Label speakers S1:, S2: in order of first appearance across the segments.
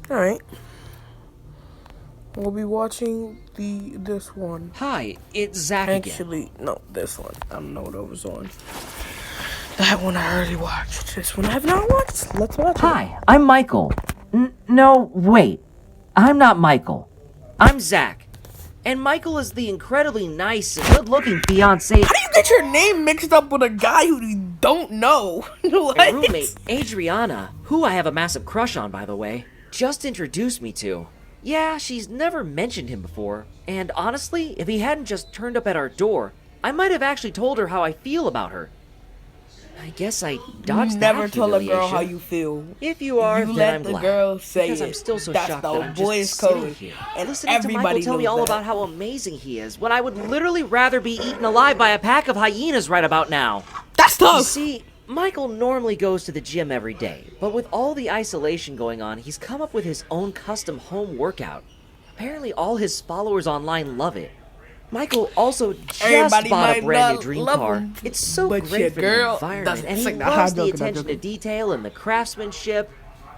S1: Alright. We'll be watching this one.
S2: Hi, it's Zach again.
S1: Actually, no, this one. I don't know what I was on. That one I already watched. This one I have not watched. Let's watch it.
S2: Hi, I'm Michael. No, wait. I'm not Michael. I'm Zach. And Michael is the incredibly nice and good-looking fiancé.
S1: How do you get your name mixed up with a guy who you don't know? What?
S2: My roommate, Adriana, who I have a massive crush on, by the way, just introduced me to. Yeah, she's never mentioned him before, and honestly, if he hadn't just turned up at our door, I might have actually told her how I feel about her. I guess I dodged
S1: You
S2: that
S1: never tell a girl
S2: humiliation.
S1: how you feel.
S2: If you are,
S1: You
S2: then
S1: let
S2: I'm
S1: the
S2: glad.
S1: girl say
S2: because I'm
S1: it.
S2: still so
S1: That's
S2: shocked
S1: the
S2: that I'm
S1: boys'
S2: just sitting
S1: code.
S2: here,
S1: And
S2: listening to Michael
S1: everybody
S2: tell me
S1: knows
S2: all
S1: that.
S2: about how amazing he is, when I would literally rather be eaten alive by a pack of hyenas right about now.
S1: That's
S2: You
S1: tough.
S2: see, Michael normally goes to the gym every day, but with all the isolation going on, he's come up with his own custom home workout. Apparently all his followers online love it. Michael also just
S1: Everybody
S2: bought a
S1: might
S2: brand new
S1: not
S2: dream
S1: love
S2: car.
S1: him,
S2: It's so
S1: but
S2: great
S1: your
S2: for
S1: girl
S2: the environment,
S1: doesn't.
S2: and he
S1: It's like,
S2: loves
S1: I'm
S2: the
S1: joking, I'm
S2: attention to
S1: joking.
S2: detail and the craftsmanship.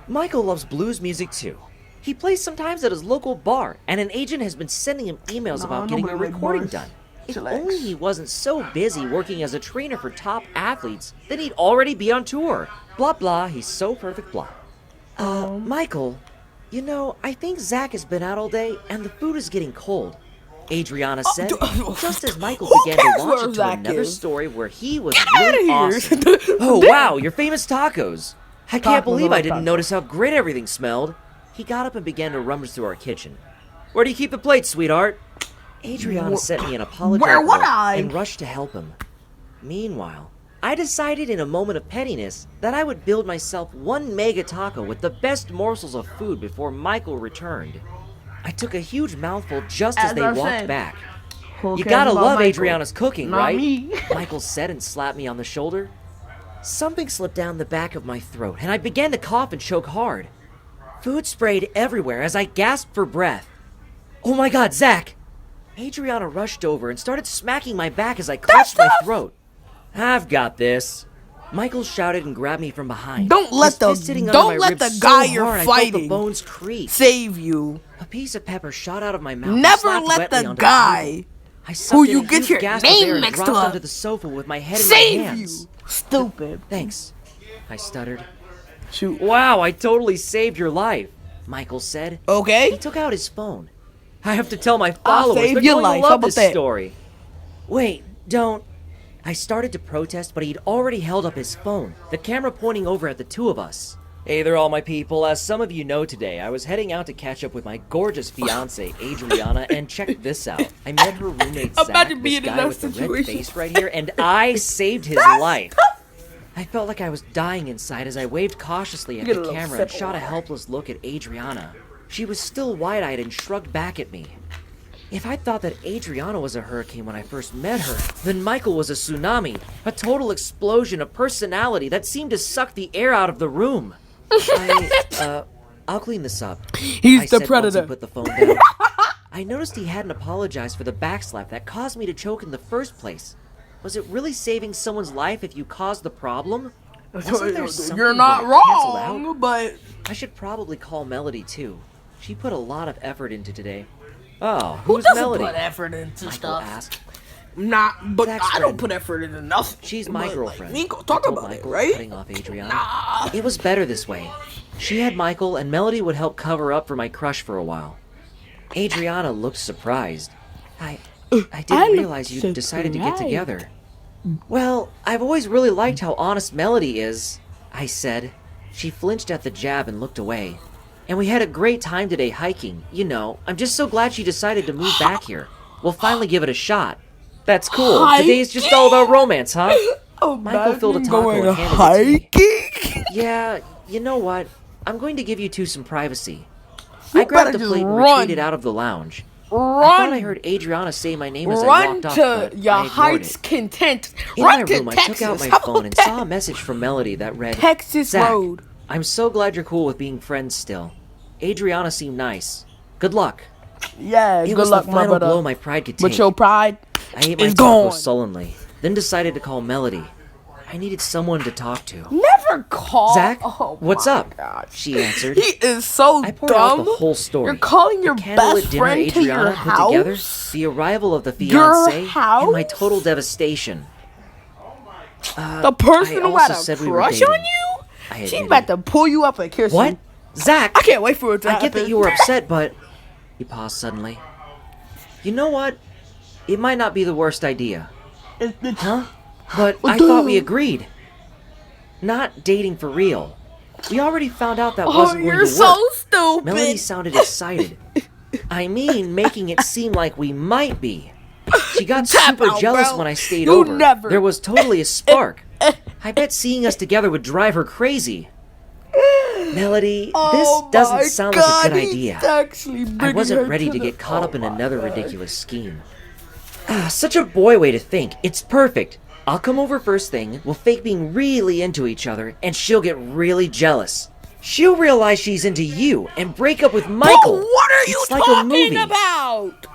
S2: Michael loves blues music too. He plays sometimes at his local bar, and an agent has been sending him emails about getting a
S1: nobody like
S2: recording
S1: bars.
S2: done. If
S1: Chillax.
S2: only he wasn't so busy working as a trainer for top athletes, then he'd already be on tour. Blah blah, he's so perfect blah. Michael, you know, I think Zach has been out all day and the food is getting cold. Adriana said, just as Michael
S1: Who
S2: began to
S1: cares
S2: launch
S1: where
S2: into
S1: Zach
S2: another
S1: is?
S2: story where he was
S1: Get outta
S2: really
S1: here.
S2: awesome. Oh wow, your famous tacos. I can't
S1: Tacos
S2: believe
S1: are
S2: I didn't
S1: tacos.
S2: notice how great everything smelled. He got up and began to rummage through our kitchen. Where do you keep the plates, sweetheart? Adriana sent me an apologetic
S1: Where would
S2: note
S1: I?
S2: and rushed to help him. Meanwhile, I decided in a moment of pettiness that I would build myself one mega taco with the best morsels of food before Michael returned. I took a huge mouthful just as
S1: As
S2: they
S1: I
S2: walked
S1: said,
S2: back.
S1: Who
S2: You
S1: cares
S2: gotta
S1: about
S2: love
S1: Michael?
S2: Adriana's cooking,
S1: Not
S2: right?
S1: me.
S2: Michael said and slapped me on the shoulder. Something slipped down the back of my throat, and I began to cough and choke hard. Food sprayed everywhere as I gasped for breath. Oh my god, Zach! Adriana rushed over and started smacking my back as I clutched my throat. I've got this. Michael shouted and grabbed me from behind.
S1: Don't let
S2: His
S1: the-
S2: fist hitting under
S1: don't
S2: my
S1: let
S2: ribs
S1: the
S2: so
S1: guy you're
S2: hard I felt the
S1: fighting
S2: bones creak.
S1: Save you.
S2: A piece of pepper shot out of my mouth. and
S1: Never
S2: slapped
S1: let
S2: wetly
S1: the
S2: onto
S1: guy
S2: table. I
S1: who
S2: sucked in
S1: you
S2: a
S1: get
S2: huge
S1: your
S2: gasp of
S1: name
S2: air and
S1: mixed
S2: dropped
S1: up.
S2: onto the sofa with my head in
S1: Save
S2: my
S1: you.
S2: hands.
S1: Stupid.
S2: Thanks, I stuttered.
S1: Shoot.
S2: Wow, I totally saved your life, Michael said. He
S1: Okay.
S2: took out his phone. I have to tell my
S1: I'll
S2: followers.
S1: save
S2: They're
S1: your
S2: going
S1: life.
S2: to
S1: How
S2: love
S1: about
S2: this
S1: that?
S2: story. Wait, don't. I started to protest, but he'd already held up his phone, the camera pointing over at the two of us. Hey there, all my people. As some of you know today, I was heading out to catch up with my gorgeous fiance, Adriana, and check this out. I met her roommate, Zach,
S1: Imagine
S2: this
S1: being in
S2: guy
S1: that
S2: with the red
S1: situation.
S2: face right here, and I saved his life. I felt like I was dying inside as I waved cautiously at
S1: Get a
S2: the
S1: little
S2: camera and
S1: sip of
S2: shot a
S1: water.
S2: helpless look at Adriana. She was still wide-eyed and shrugged back at me. If I thought that Adriana was a hurricane when I first met her, then Michael was a tsunami, a total explosion of personality that seemed to suck the air out of the room. I'll clean this up.
S1: He's
S2: I
S1: the
S2: said once
S1: predator.
S2: he put the phone down. I noticed he hadn't apologized for the backslap that caused me to choke in the first place. Was it really saving someone's life if you caused the problem? Wasn't there something
S1: You're not
S2: that it canceled out?
S1: wrong, but
S2: I should probably call Melody too. She put a lot of effort into today. Oh,
S1: who
S2: who's
S1: doesn't
S2: Melody?
S1: put effort into
S2: Michael
S1: stuff?
S2: asked.
S1: Not, but
S2: Zach's
S1: I don't
S2: friend.
S1: put effort into nothing.
S2: She's my
S1: But,
S2: girlfriend.
S1: Like, Nico,
S2: I
S1: talk
S2: told
S1: about
S2: Michael,
S1: it, right?
S2: Cutting off Adriana. It was better this way. She had Michael, and Melody would help cover up for my crush for a while. Adriana looked surprised. I didn't realize you decided to get together. Well, I've always really liked how honest Melody is, I said. She flinched at the jab and looked away. And we had a great time today hiking. You know, I'm just so glad she decided to move back here. We'll finally give it a shot. That's cool. Today's just all about romance, huh? Michael filled a taco
S1: going
S2: and handed it to me.
S1: hiking.
S2: Yeah, you know what? I'm going to give you two some privacy.
S1: You
S2: I grabbed
S1: better
S2: the
S1: just
S2: plate and
S1: run.
S2: retreated out of the lounge. I thought I
S1: Run,
S2: heard Adriana say my name as I
S1: run
S2: walked off,
S1: to
S2: but
S1: your
S2: I ignored
S1: heart's
S2: it.
S1: content.
S2: In my
S1: Run to
S2: room, I
S1: Texas.
S2: took out my
S1: How
S2: phone
S1: about
S2: and
S1: that?
S2: saw a message from Melody that read,
S1: Texas
S2: Zach,
S1: Road.
S2: I'm so glad you're cool with being friends still. Adriana seemed nice. Good luck.
S1: Yeah,
S2: It
S1: good
S2: was
S1: luck,
S2: the
S1: my
S2: final
S1: brother.
S2: blow my pride could take.
S1: But your pride
S2: I ate my
S1: is
S2: taco
S1: gone.
S2: sullenly, then decided to call Melody. I needed someone to talk to.
S1: Never ever call
S2: Zach,
S1: Oh
S2: what's
S1: my
S2: up?
S1: God.
S2: She answered.
S1: He is so
S2: I poured out
S1: dumb.
S2: the whole story.
S1: You're calling your
S2: The candlelit
S1: best
S2: dinner
S1: friend to
S2: Adriana
S1: your
S2: put together,
S1: house?
S2: the arrival of the
S1: Your
S2: fiancé, and my
S1: house?
S2: total devastation.
S1: The person
S2: I
S1: who
S2: also
S1: had a
S2: said we were
S1: crush on
S2: dating.
S1: you?
S2: I
S1: She's
S2: admitted.
S1: about to pull you up and kiss
S2: What?
S1: you.
S2: Zach!
S1: I can't wait for it to
S2: I
S1: happen.
S2: get that you were upset, but... He paused suddenly. You know what? It might not be the worst idea. Huh? But I thought we agreed. Not dating for real. We already found out that
S1: Oh,
S2: wasn't going
S1: you're
S2: to work.
S1: so stupid.
S2: Melody sounded excited. I mean, making it seem like we might be. She got
S1: Tap
S2: super
S1: out,
S2: jealous
S1: bro.
S2: when I stayed
S1: You
S2: over.
S1: never-
S2: There was totally a spark. I bet seeing us together would drive her crazy. Melody, this doesn't sound like a good idea. I wasn't ready to get caught up in another ridiculous scheme. Such a boy way to think. It's perfect. I'll come over first thing, we'll fake being really into each other, and she'll get really jealous. She'll realize she's into you and break up with Michael.
S1: But what are you
S2: It's like a
S1: talking
S2: movie.
S1: about?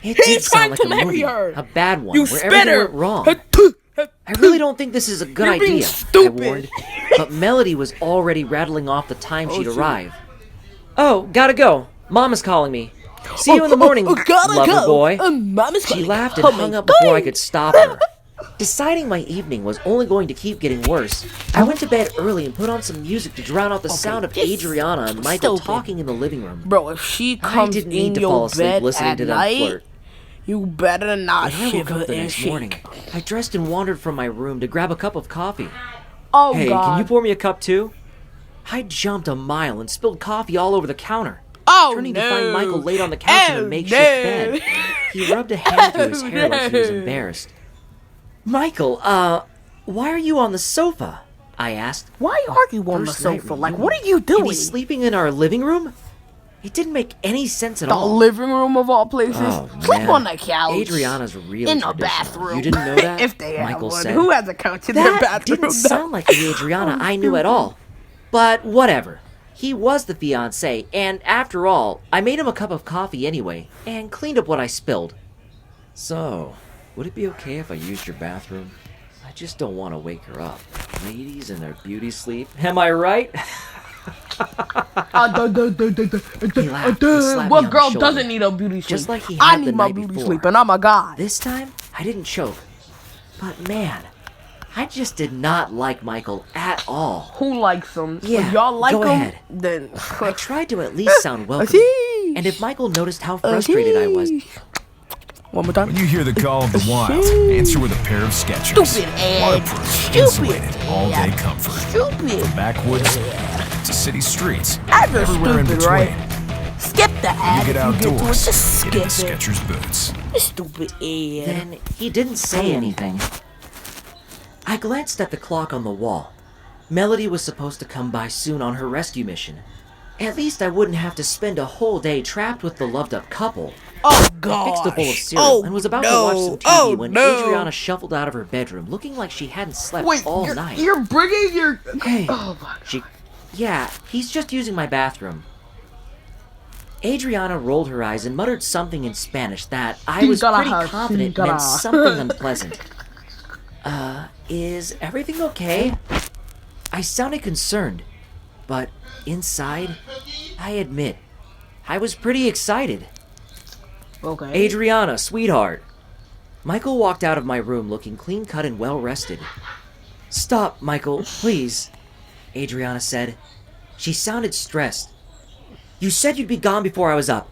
S2: It
S1: He's
S2: did
S1: trying
S2: sound like
S1: to
S2: a
S1: marry
S2: movie.
S1: her.
S2: A bad one,
S1: You
S2: where everything
S1: spinner.
S2: went wrong. I really don't think this is a good
S1: You're being
S2: idea, I
S1: stupid.
S2: warned. But Melody was already rattling off the time she'd
S1: shoot.
S2: arrive. Oh, gotta go. Mom is calling me. See you in the morning,
S1: gotta
S2: lover
S1: go.
S2: boy.
S1: Mama's
S2: She
S1: calling.
S2: laughed and
S1: Oh
S2: hung
S1: my
S2: up before I
S1: God.
S2: could stop her. Deciding my evening was only going to keep getting worse, I went to bed early and put on some music to drown out the sound of
S1: this
S2: Adriana and Michael
S1: stupid.
S2: talking in the living room.
S1: Bro, if she
S2: I
S1: comes
S2: didn't
S1: in
S2: need to fall
S1: your
S2: asleep
S1: bed
S2: listening
S1: at
S2: to them
S1: night,
S2: flirt.
S1: you better not
S2: When I woke
S1: shiver
S2: up the
S1: and
S2: next
S1: shake.
S2: morning, I dressed and wandered from my room to grab a cup of coffee.
S1: Oh
S2: Hey,
S1: God.
S2: can you pour me a cup too? I jumped a mile and spilled coffee all over the counter.
S1: Oh
S2: Turning
S1: no.
S2: to find Michael laid on the couch in
S1: Oh,
S2: a makeshift
S1: no.
S2: bed. He rubbed a hand through his hair like he was
S1: no.
S2: embarrassed. Michael, why are you on the sofa? I asked.
S1: Why are you on the
S2: First night
S1: sofa? Like,
S2: reunion.
S1: what are you
S2: And
S1: doing?
S2: he's sleeping in our living room? It didn't make any sense at
S1: The
S2: all.
S1: living room of all places.
S2: Oh,
S1: Sleep
S2: man.
S1: on the couch.
S2: Adriana's really
S1: in the
S2: traditional.
S1: bathroom.
S2: You didn't know that?
S1: If they have
S2: Michael
S1: one.
S2: said.
S1: Who has a couch in their
S2: That
S1: bathroom?
S2: didn't sound like the Adriana I knew at all. But whatever. He was the fiancé, and after all, I made him a cup of coffee anyway, and cleaned up what I spilled. So, would it be okay if I used your bathroom? I just don't want to wake her up. Ladies in their beauty sleep. Am I right? He laughed and slapped me
S1: What
S2: on the
S1: girl
S2: shoulder.
S1: doesn't need a beauty sleep?
S2: Just like he
S1: I
S2: had
S1: need
S2: the
S1: my
S2: night
S1: beauty
S2: before.
S1: sleep, and I'm a guy.
S2: This time, I didn't choke. But man, I just did not like Michael at all.
S1: Who likes him?
S2: Yeah,
S1: If y'all like
S2: go
S1: him,
S2: ahead.
S1: then
S2: I tried to at least sound welcoming.
S1: Sheesh.
S2: And if Michael noticed how frustrated I was,
S1: One more time.
S3: When you hear the call of the wild, answer with a pair of Skechers.
S1: Stupid Ed.
S3: Waterproof,
S1: Stupid
S3: insulated, all-day
S1: Ed.
S3: comfort.
S1: Stupid.
S3: Backwoods to city streets,
S1: Ads are
S3: everywhere in
S1: stupid,
S3: between.
S1: right? Skip the ad.
S3: You get
S1: if you get to it.
S3: outdoors,
S1: Just
S3: get into
S1: skip it.
S3: Skechers boots.
S1: Stupid Ed.
S2: then he didn't say anything. I glanced at the clock on the wall. Melody was supposed to come by soon on her rescue mission. At least I wouldn't have to spend a whole day trapped with the loved-up couple.
S1: Oh
S2: I
S1: God.
S2: fixed a bowl of cereal and was about to watch some TV when Adriana shuffled out of her bedroom, looking like she hadn't slept
S1: Wait,
S2: all
S1: you're,
S2: night.
S1: you're bringing your.
S2: Hey,
S1: Oh my.
S2: yeah, he's just using my bathroom. Adriana rolled her eyes and muttered something in Spanish that I was pretty confident meant something unpleasant. Is everything okay? I sounded concerned, but inside, I admit, I was pretty excited.
S1: Okay.
S2: Adriana, sweetheart. Michael walked out of my room looking clean-cut and well-rested. Stop, Michael, please, Adriana said. She sounded stressed. You said you'd be gone before I was up.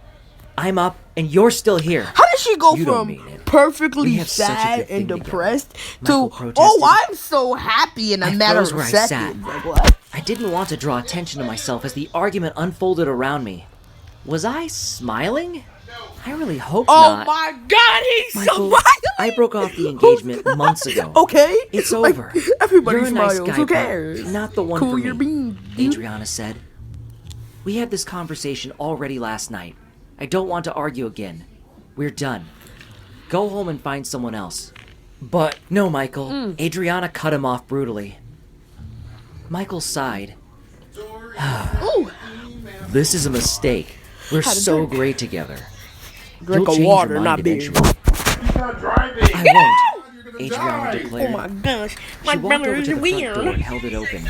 S2: I'm up, and you're still here.
S1: How did she go
S2: You don't
S1: from
S2: mean it.
S1: perfectly
S2: We have such a
S1: sad
S2: good thing
S1: and
S2: together.
S1: depressed
S2: Michael
S1: to
S2: protested.
S1: oh, I'm so happy in a
S2: I
S1: matter
S2: froze
S1: of
S2: where I
S1: seconds?
S2: sat.
S1: Like what?
S2: I didn't want to draw attention to myself as the argument unfolded around me. Was I smiling? I really hope
S1: Oh
S2: not.
S1: my God, he's
S2: Michael,
S1: smiling.
S2: I broke off the engagement months ago.
S1: Okay,
S2: It's
S1: Like,
S2: over.
S1: everybody
S2: You're a
S1: smiles.
S2: nice guy,
S1: Who
S2: but
S1: cares?
S2: not the one
S1: Cool
S2: for
S1: your
S2: me,
S1: beans.
S2: Adriana said. We had this conversation already last night. I don't want to argue again. We're done. Go home and find someone else. But no, Michael. Adriana cut him off brutally. Michael sighed.
S1: Ooh,
S2: This is a mistake. We're
S1: Had a
S2: so
S1: drink.
S2: great together.
S1: drink
S2: You'll
S1: of
S2: change
S1: water,
S2: your
S1: not
S2: mind
S1: beer.
S2: eventually. I won't. Adriana
S1: Oh
S2: declared.
S1: my gosh,
S2: She
S1: my
S2: walked
S1: brother
S2: over
S1: is
S2: to the front door
S1: weird.
S2: and held it open.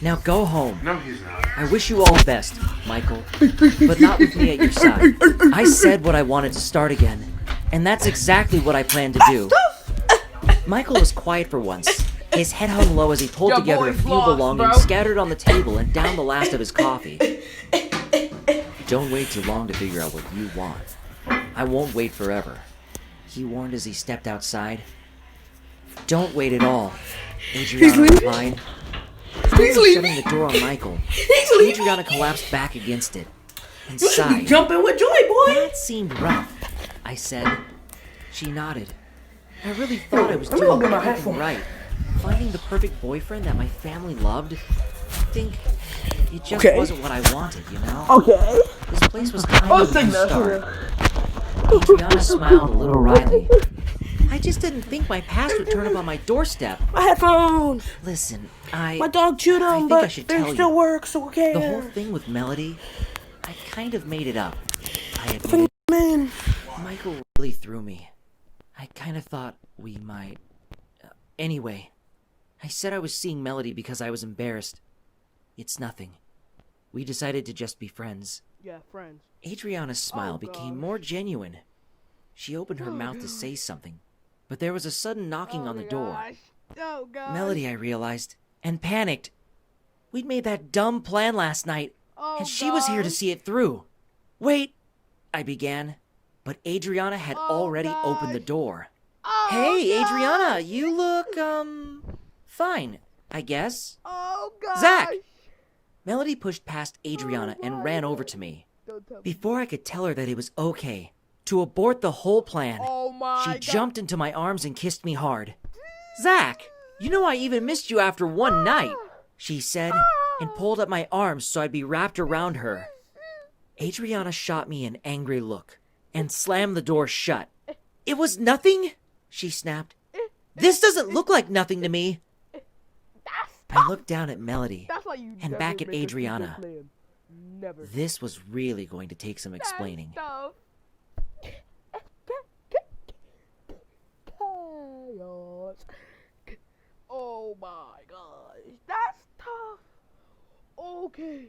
S2: Now go home.
S4: No, he's not.
S2: I wish you all the best, Michael, but not with me at your side. I said what I wanted to start again, and that's exactly what I plan to do. Michael was quiet for once. His head hung low as he pulled together a few belongings scattered on the table and downed the last of his coffee. Don't wait too long to figure out what you want. I won't wait forever, he warned as he stepped outside. Don't wait at all, Adriana replied. Shutting the door on Michael, Adriana collapsed back against it and sighed.
S1: Jumping with joy, boy.
S2: That seemed rough, I said. She nodded. I really thought I was doing everything right. Finding the perfect boyfriend that my family loved. I think it just wasn't what I wanted, you know?
S1: Okay.
S2: This place was kind of a new start. Adriana smiled a little wryly. I just didn't think my past would turn up on my doorstep.
S1: My headphones.
S2: Listen,
S1: My dog chewed
S2: I
S1: them,
S2: think I
S1: but
S2: should
S1: they
S2: tell
S1: still
S2: you.
S1: works. Okay.
S2: The whole thing with Melody, I kind of made it up. I admitted.
S1: Man.
S2: Michael really threw me. I kind of thought we might. Anyway, I said I was seeing Melody because I was embarrassed. It's nothing. We decided to just be friends.
S1: Yeah, friends.
S2: Adriana's smile became more genuine. She opened her mouth to say something, but there was a sudden knocking on the door.
S1: Oh, God.
S2: Melody, I realized, and panicked. We'd made that dumb plan last night, and she was here to see it through. Wait, I began, but Adriana had already opened the door. Hey, Adriana, you look, fine, I guess.
S1: Oh, God.
S2: Zach! Melody pushed past Adriana and ran over to me. Before I could tell her that it was okay to abort the whole plan, she jumped into my arms and kissed me hard. Zach, you know I even missed you after one night, she said, and pulled up my arms so I'd be wrapped around her. Adriana shot me an angry look and slammed the door shut. It was nothing, she snapped. This doesn't look like nothing to me. I looked down at Melody and back at Adriana. This was really going to take some explaining.
S1: Oh my gosh, that's tough. Okay,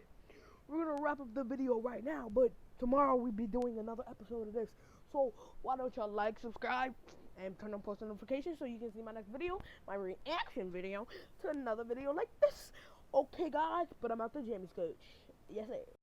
S1: we're gonna wrap up the video right now, but tomorrow we'll be doing another episode of this. So why don't y'all like, subscribe, and turn on post notifications so you can see my next video, my reaction video to another video like this. Okay, guys, but I'm out the Jamie's coach. Yes, sir.